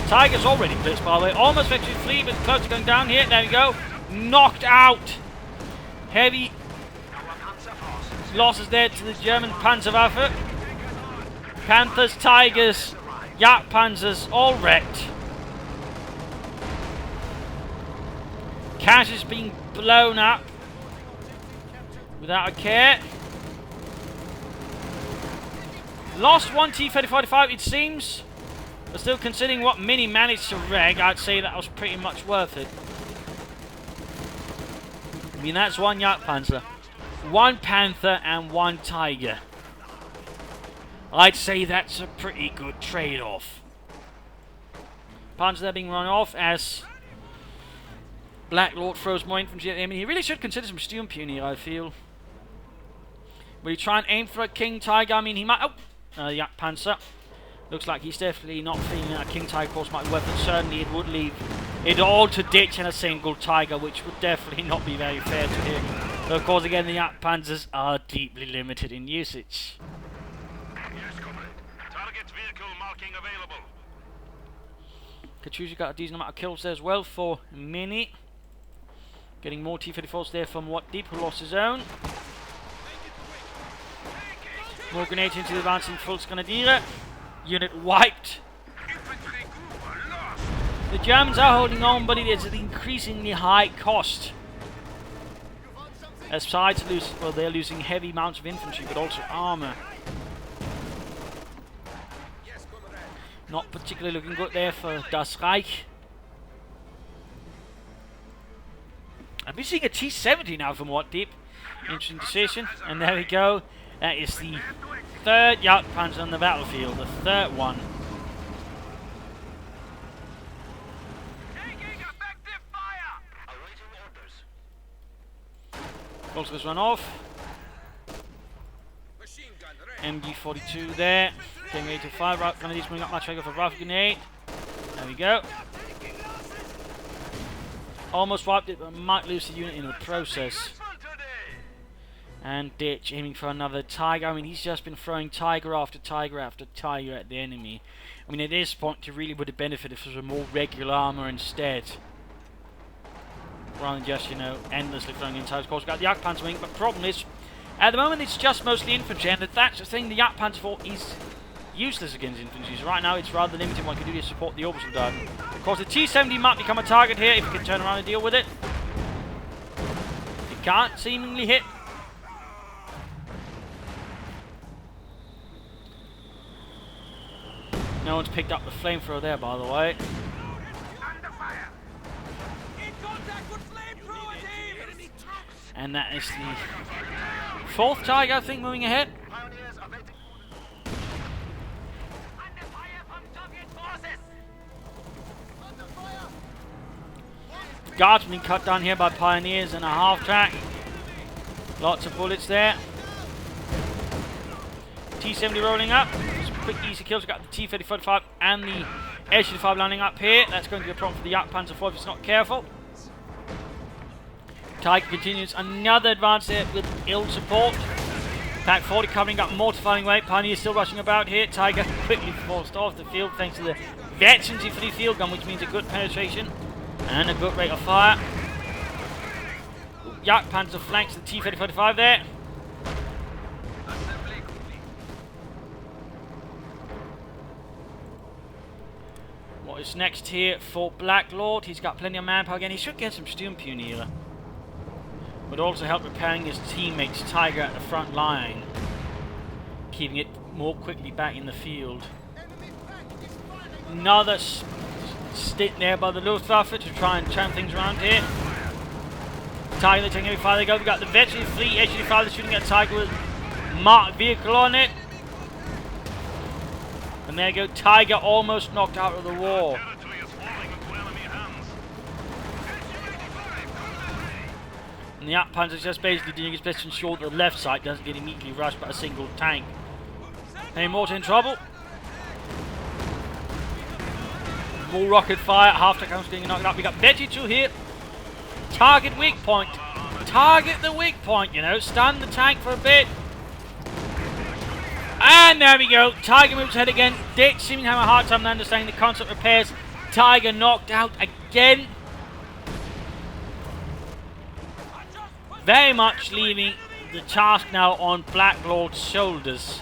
A: Tiger's already blitzed, by the way. Almost veteran free, but close to going down here. There we go. Knocked out. Heavy losses there to the German Panzerwaffe. Panthers, Tigers, Yak Panzers, all wrecked. Cash is being blown up without a care. Lost one T-35, it seems. But still, considering what Minnie managed to wreck, I'd say that was pretty much worth it. I mean, that's one Yak Panzer, one Panther, and one Tiger. I'd say that's a pretty good trade-off. Panzer there being run off as Blacklord throws more infantry at him. He really should consider some Sturm here, I feel. Will he try and aim for a King Tiger? I mean, he might... Oh! Yak Panzer. Looks like he's definitely not feeling that a King Tiger course might be worth it. Certainly it would leave it all to ditch in a single Tiger, which would definitely not be very fair to him. But of course, again, the Yak Panzers are deeply limited in usage.
B: Yes, comrade. Target vehicle marking available.
A: Katyusha got a decent amount of kills there as well for Minnie. Getting more T-34s there from Muad'Dib, who lost his own. More grenades into the advancing Fulz Grenadier. Unit wiped. The Germans are holding on, but it is at an increasingly high cost. As sides lose, well, they're losing heavy amounts of infantry, but also armor. Not particularly looking good there for Das Reich. I've been seeing a T-70 now from Muad'Dib. Interesting decision. And there we go. That is the third Yak Panzer on the battlefield. The third one. Also goes run off. MG42 there. Getting ready to fire. One of these moving up my trigger for rifle grenade. There we go. Almost wiped it, but might lose the unit in the process. And Ditch aiming for another Tiger. I mean, he's just been throwing Tiger after Tiger after Tiger at the enemy. I mean, at this point, he really would have benefited if there was a more regular armor instead. Rather than just, you know, endlessly throwing in Tigers. Of course, we've got the Jagdpanzer wing, but the problem is, at the moment, it's just mostly infantry, and that's the thing, the Jagdpanzer 4 is useless against infantry. So right now, it's rather limited what it can do to support the orbital guard. Of course, the T-70 might become a target here if you can turn around and deal with it. It can't seemingly hit. No one's picked up the flamethrower there, by the way. And that is the 4th Tiger, I think, moving ahead. Guards being cut down here by Pioneers and a half-track. Lots of bullets there. T-70 rolling up. Quick, easy kills. We've got the T-35 and the S-35 landing up here. That's going to be a problem for the Jagdpanzer 4 if it's not careful. Tiger continues another advance there with ill support. Pack 40 covering up mortifying weight. Pioneer still rushing about here. Tiger quickly forced off the field thanks to the veterancy for the field gun, which means a good penetration and a good rate of fire. Jagdpanzer flanks the T-35 there. What is next here for Blacklord? He's got plenty of manpower again. He should get some Sturmpioniere. Would also help repairing his teammates Tiger at the front line, keeping it more quickly back in the field. Another stick there by the Luftwaffe to try and turn things around here. Tiger, they're taking every fire they go. We've got the veteran fleet, SG5, they're shooting at Tiger with marked vehicle on it. And there you go, Tiger almost knocked out of the war. And the Jagdpanzer just basically doing his best to ensure that the left side doesn't get immediately rushed by a single tank. Any mortar in trouble? More rocket fire, half-track arms getting knocked up. We got Betty 2 here. Target weak point. Target the weak point, you know. Stun the tank for a bit. And there we go. Tiger moves ahead again. Dick seeming to have a hard time understanding the constant repairs. Tiger knocked out again. Very much leaving the task now on Blacklord's shoulders,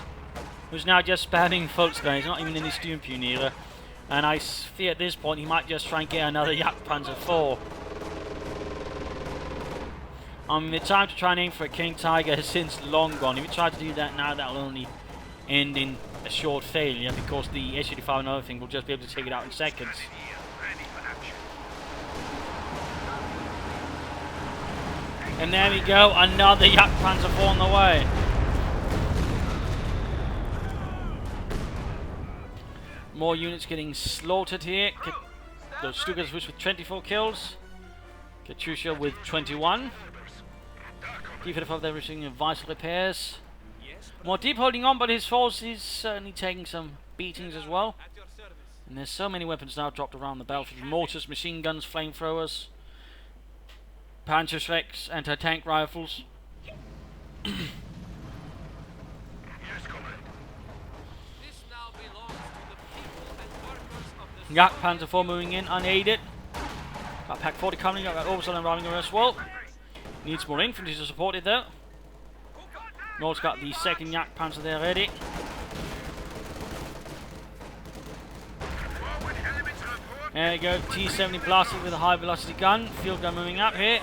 A: who's now just spamming Volkswagen. He's not even in his Sturmpioniere. And I fear at this point he might just try and get another Jagdpanzer 4. I mean, the time to try and aim for a King Tiger has since long gone. If you try to do that now, that will only end in a short failure, because the SG5 and other thing will just be able to take it out in seconds. And there we go, another Jagdpanzer 4 on the way. More units getting slaughtered here. The Stukas with 24 kills. Katyusha with 21. T-35 there receiving vital repairs. Muad'Dib holding on, but his force is certainly taking some beatings as well. And there's so many weapons now dropped around the battlefield. Mortars, machine guns, flamethrowers, Panzerschrecks, anti-tank rifles. Jagdpanzer 4 moving in unaided. Got Pack 40 coming, got Orbital and arriving as well. Needs more infantry to support it though. North's got the 2nd Jagdpanzer there ready. There we go, T-70 blasted with a high velocity gun. Field gun moving up here.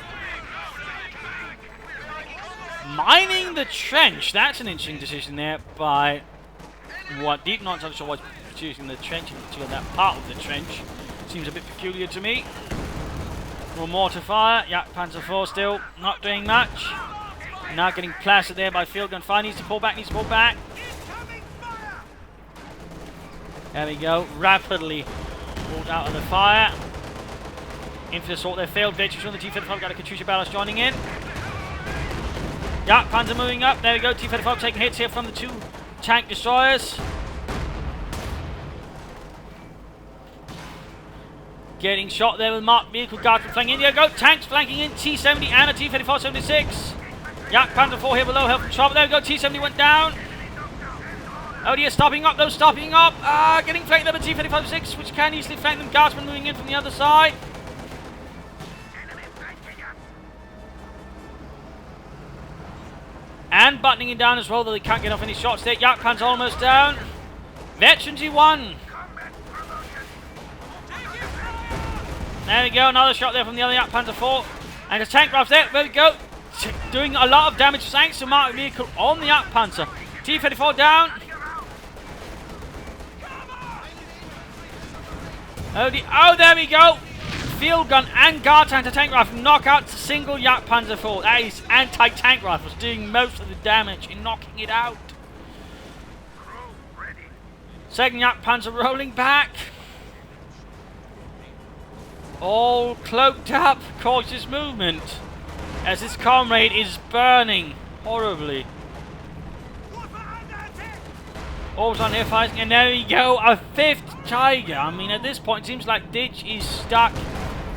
A: Mining the trench. That's an interesting decision there by Muad'Dib. Not entirely sure why he's choosing the trench in particular. That part of the trench seems a bit peculiar to me. More mortar fire. Jagdpanzer 4 still not doing much. Now getting plastered there by field gun fire. Needs to pull back, needs to pull back. There we go. Rapidly pulled out of the fire. In for the assault there. Failed victory from the T-35. Got a Katyusha ballast joining in. Jagdpanzer moving up. There we go. T-35 taking hits here from the 2 tank destroyers. Getting shot there with marked vehicle guards flanking in. There you go. Tanks flanking in. T-70 and a T-34-76. Yak Panzer 4 here below. Help from trouble. There we go. T-70 went down. Oh dear, stopping up though, stopping up. Getting flanked there by T-35-6, which can easily flank them. Guardsmen moving in from the other side. And buttoning it down as well, though they can't get off any shots there. Yak Panzer almost down. Veterans E1. There we go, another shot there from the other Yak Panzer 4. And the tank rifles there, we go. Doing a lot of damage thanks to marked vehicle on the Yak Panzer. T-34 down. Oh, there we go. Field gun and guard tank rifle knock out the single Yak Panzer 4. That is anti-tank rifles doing most of the damage in knocking it out. Second Yak Panzer rolling back. All cloaked up, cautious movement as his comrade is burning horribly. Orbs on here fighting, and there we go, a fifth Tiger. I mean, at this point, it seems like Ditch is stuck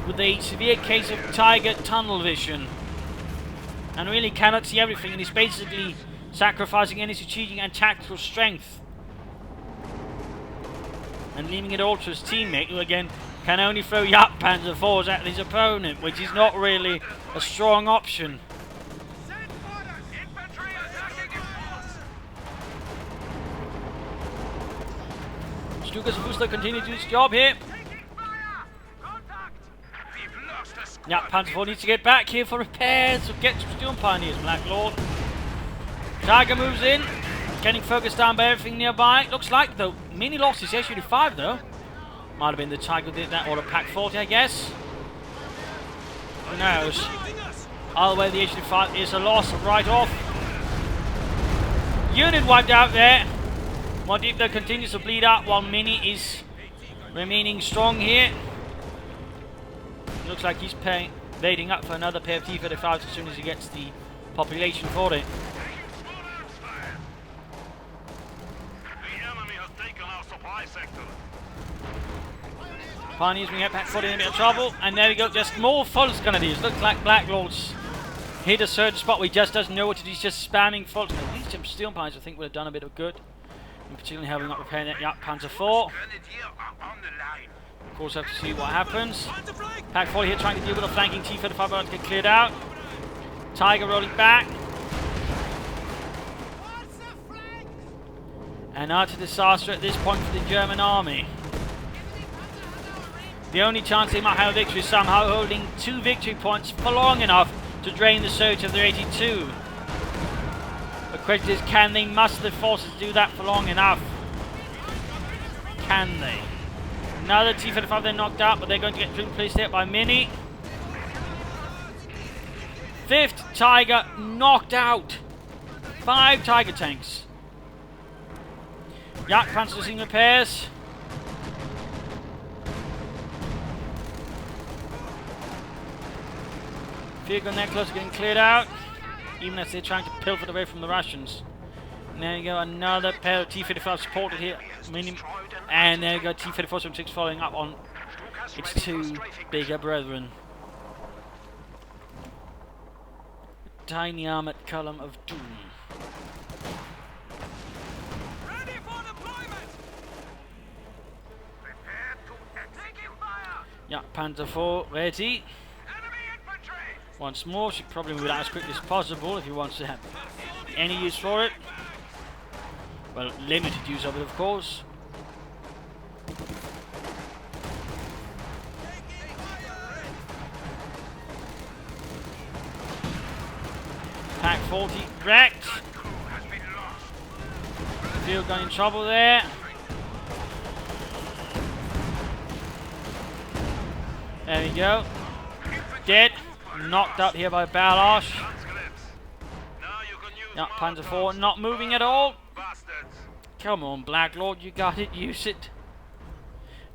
A: with a severe case of Tiger tunnel vision and really cannot see everything, and he's basically sacrificing any strategic and tactical strength and leaving it all to his teammate, who again can only throw Yak Panzer 4s at his opponent, which is not really a strong option. Stukas Fuster continue to do his job here. Yak Panzer 4 needs to get back here for repairs, so get some Steel Pioneers, Blacklord. Tiger moves in, getting focused down by everything nearby. Looks like, though, Minnie lost his SU-5, though. Might have been the Tiger did that, or a Pack 40, I guess. Who knows? Either way, the SU-5 is a loss right off. Unit wiped out there. Muad'Dib though continues to bleed out while Minnie is remaining strong here. Looks like he's waiting up for another pair of T-35s as soon as he gets the population for it.
B: The enemy has taken our supply sector.
A: Pioneers being Pack 40 in a bit of trouble, and there we go, just more Fultz Grenadiers. Looks like Blacklord's hit a certain spot where he just doesn't know what to do. He's just spamming Fultz. At least some Steel Pioneers I think would have done a bit of good, and particularly having not repaired that Yak Panzer 4. Of course, have to see what happens. Pack 40 here trying to deal with a flanking T-35 about to get cleared out. Tiger rolling back. And utter disaster at this point for the German army. The only chance they might have a victory is somehow holding 2 victory points for long enough to drain the surge of their 82. The question is, can they muster the forces to do that for long enough? Can they? Another T-35 they're knocked out, but they're going to get replaced there by Minnie. 5th Tiger knocked out. 5 Tiger tanks. Yak Panzer seeing repairs. Vehicle necklace getting cleared out, even as they're trying to pilfer away from the Russians. And there you go, another pair of T-35 supported here. And there you go, T-34-76 following up on its 2 bigger brethren. A tiny armoured column of doom.
C: Ready for deployment. Prepare to execute fire.
A: Yeah, Panzer 4 ready. Once more, should probably move out as quickly as possible if he wants to have any use for it. Well, limited use of it, of course. Pack 40 wrecked. Field gun in trouble there. There we go. Dead. Knocked up here by Balash. Yak Panzer 4 not moving at all. Come on, Blacklord, you got it, use it.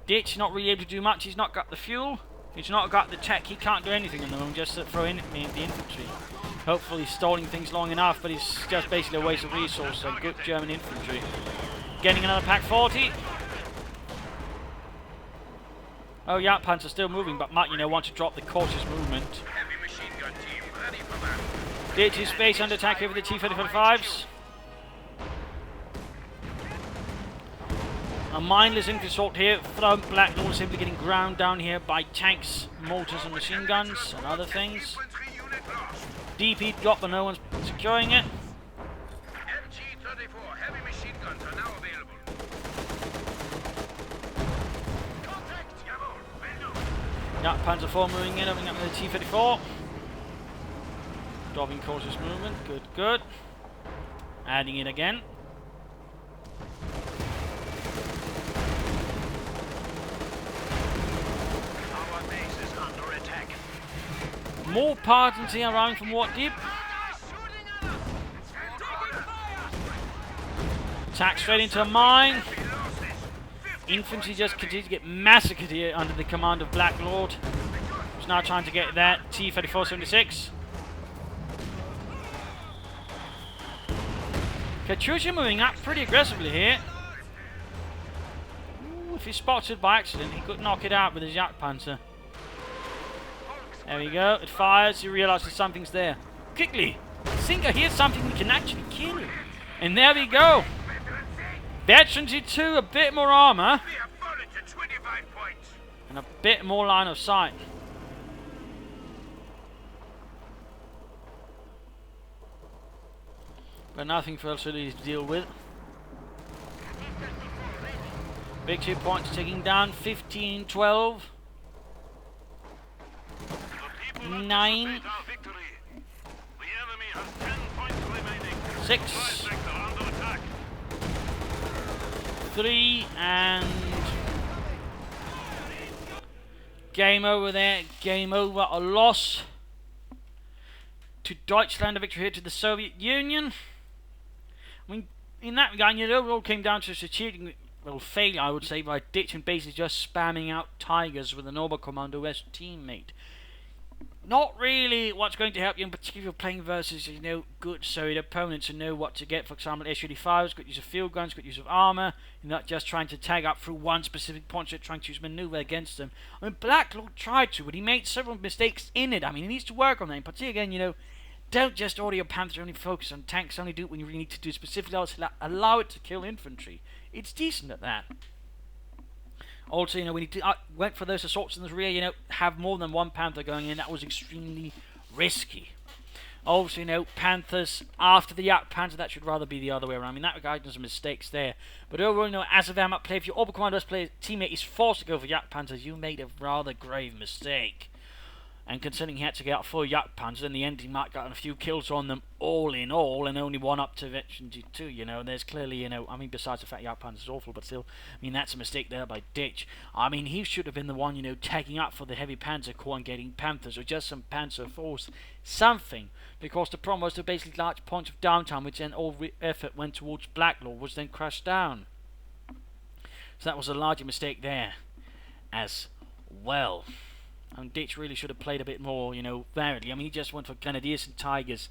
A: Ditch not really able to do much, he's not got the fuel. He's not got the tech, he can't do anything in the moment, just throw in the infantry. Hopefully stalling things long enough, but it's just basically a waste of resources. So good German infantry. Getting another Pack 40. Oh, Jagdpanzer still moving, but might, want to drop the cautious movement.
B: Heavy machine gun team ready for that.
A: DH space under attack over the T-35s. A mindless infantry assault here from Blacklord, simply getting ground down here by tanks, mortars and machine guns and other things.
B: Infantry unit lost.
A: DP drop, but no one's securing it.
B: MG-34 heavy machine guns are now available. Contact! Jawohl, well done.
A: Panzer 4 moving in, opening up with the T-34. Dropping cautious movement, good. Adding it again.
B: Our base is under attack.
A: More partizans here arriving from Muad'Dib. Attack straight into a mine. Infantry just continue to get massacred here under the command of Blacklord, who's now trying to get that T-34-76. Katyusha moving up pretty aggressively here. Ooh, if he's spotted by accident, he could knock it out with his Jagdpanzer. There we go, it fires, he realizes something's there. Quickly! Sinker, here's something we can actually kill. And there we go! Veteran G2, a bit more armor.
B: We have fallen to 25 points.
A: And a bit more line of sight. But nothing for us really to deal with. Victory points ticking down, 15, 12. 9. 6. 3, and game over there. Game over. A loss to Deutschland. A victory here to the Soviet Union. I mean, in that regard, it overall came down to a strategic failure, I would say, by Ditch and basically just spamming out Tigers with an Oberkommando S teammate. Not really what's going to help you, in particular if you're playing versus, good Soviet opponents who know what to get. For example, S-35s, good use of field guns, good use of armor. You're not just trying to tag up through one specific point, you're trying to use maneuver against them. I mean, Blacklord tried to, but he made several mistakes in it. I mean, he needs to work on that. In particular, again, don't just order your Panther, only focus on tanks, only do it when you really need to do specifically, allow it to kill infantry. It's decent at that. Also, when he went for those assaults in the rear, have more than one Panther going in, that was extremely risky. Also, Panthers after the Jagdpanzer, that should rather be the other way around. I mean, that regard, there's some mistakes there. But overall, as a Wehrmacht player, if your Oberkommando's teammate is forced to go for Jagdpanzers, you made a rather grave mistake. And considering he had to get out 4 Jagdpanzer, in the end he might have gotten a few kills on them all in all, and only one up to Veteran G2, there's clearly, I mean, besides the fact Jagdpanzer is awful, but still, I mean, that's a mistake there by Ditch. I mean, he should have been the one, tagging up for the heavy Panzer Corps and getting Panthers, or just some Panzer Force, something, because the problem was to basically large points of downtime, which then all effort went towards Blacklord, was then crushed down. So that was a larger mistake there, as well. Ditch really should have played a bit more, variedly. I mean, he just went for Grenadiers and Tigers,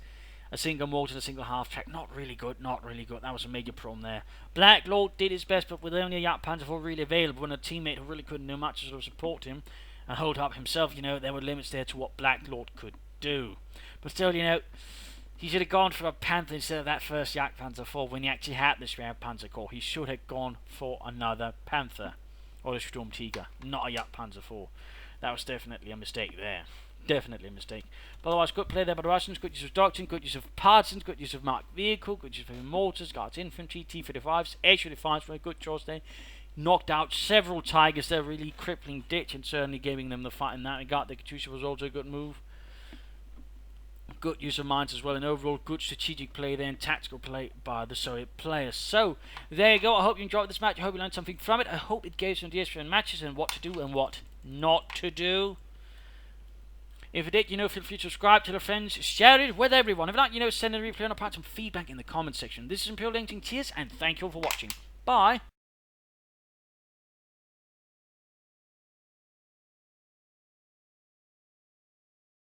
A: a single mortar, a single half-track. Not really good. That was a major problem there. Blacklord did his best, but with only a Jagdpanzer 4 really available, and a teammate who really couldn't do much to sort of support him and hold up himself, there were limits there to what Blacklord could do. But still, he should have gone for a Panther instead of that first Jagdpanzer 4 when he actually had this Panzer Corps. He should have gone for another Panther, or a Sturmtiger, not a Jagdpanzer 4. That was definitely a mistake there. Definitely a mistake. But otherwise, good play there by the Russians. Good use of doctrine, good use of partisans, good use of marked vehicle, good use of mortars, guards infantry, T-35s, H-35s, very good choice there. Knocked out several Tigers there, really crippling Ditch and certainly giving them the fight in that regard. The Katyusha was also a good move. Good use of mines as well, and overall good strategic play there and tactical play by the Soviet players. So, there you go. I hope you enjoyed this match. I hope you learned something from it. I hope it gave some ideas for matches and what to do and what not to do. If you did, feel free to subscribe, tell your friends, share it with everyone. If not, send a replay on apart some feedback in the comment section. This is Imperial Linking. Cheers, and thank you all for watching. Bye.